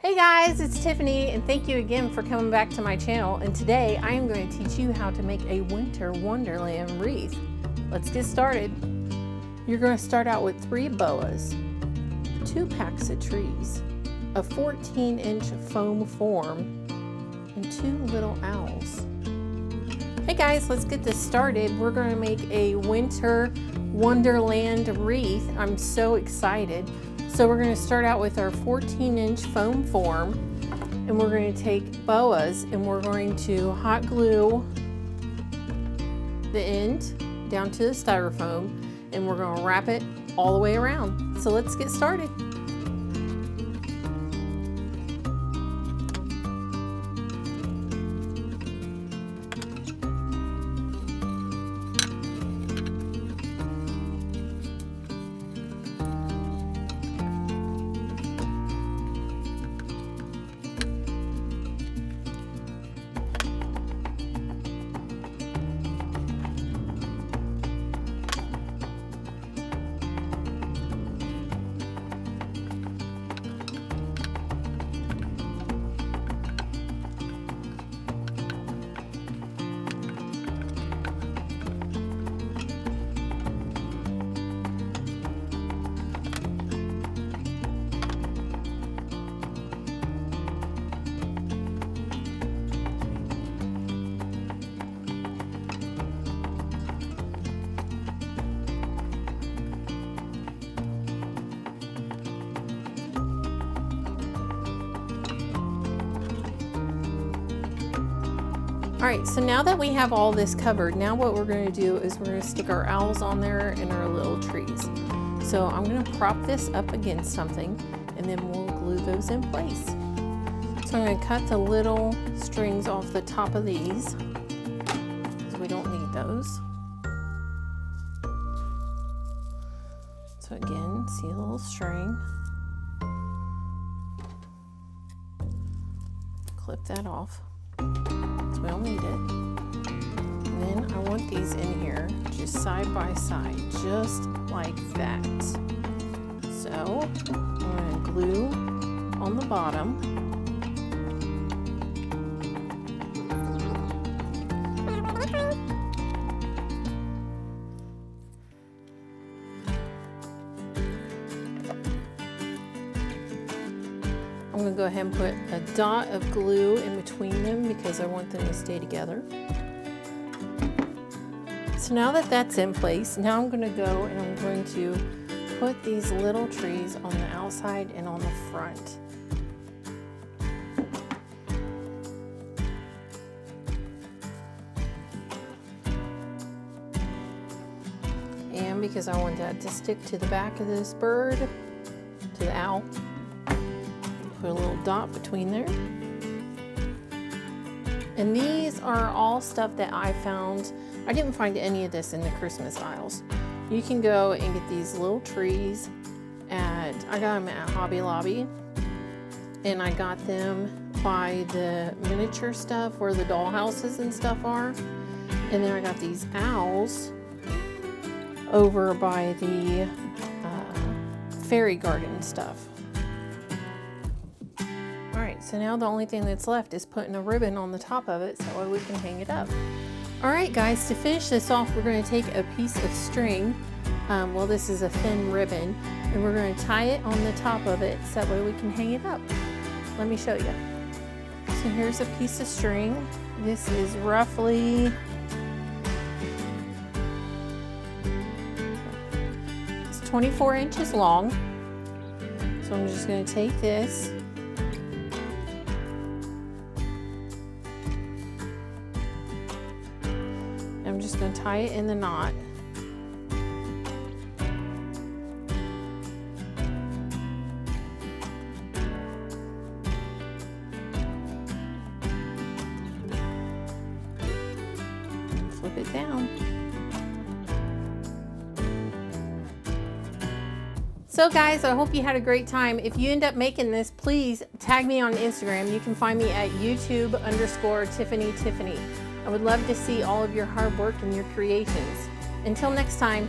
Hey guys, it's Tiffany and thank you again for coming back to my channel, and today I am going to teach you how to make a winter wonderland wreath. Let's get started. You're going to start out with 3 boas, 2 packs of trees, a 14-inch foam form, and 2 little owls. Hey guys, let's get this started. We're going to make a winter wonderland wreath. I'm so excited. So we're going to start out with our 14-inch foam form, and we're going to take boas and we're going to hot glue the end down to the styrofoam, and we're going to wrap it all the way around. So let's get started. All right, so now that we have all this covered, now what we're going to do is we're going to stick our owls on there and our little trees. So I'm going to prop this up against something, and then we'll glue those in place. So I'm going to cut the little strings off the top of these, because we don't need those. So again, see a little string. Clip that off. We don't need it. And then I want these in here just side by side, just like that. So I'm going to glue on the bottom. I'm going to go ahead and put a dot of glue in between them because I want them to stay together. So now that that's in place, now I'm going to go and I'm going to put these little trees on the outside and on the front. And because I want that to stick to the back of this bird, to the owl, put a little dot between there. And these are all stuff that I found. I didn't find any of this in the Christmas aisles. You can go and get these little trees I got them at Hobby Lobby, and I got them by the miniature stuff where the doll houses and stuff are. And then I got these owls over by the fairy garden stuff. So now the only thing that's left is putting a ribbon on the top of it so we can hang it up. All right guys, to finish this off, we're going to take a piece of string, well this is a thin ribbon, and we're going to tie it on the top of it so that way we can hang it up. Let me show you. So here's a piece of string. This is roughly it's 24 inches long. So I'm just going to take this . I'm just going to tie it in the knot. And flip it down. So guys, I hope you had a great time. If you end up making this, please tag me on Instagram. You can find me at YouTube_Tiffany. I would love to see all of your hard work and your creations. Until next time,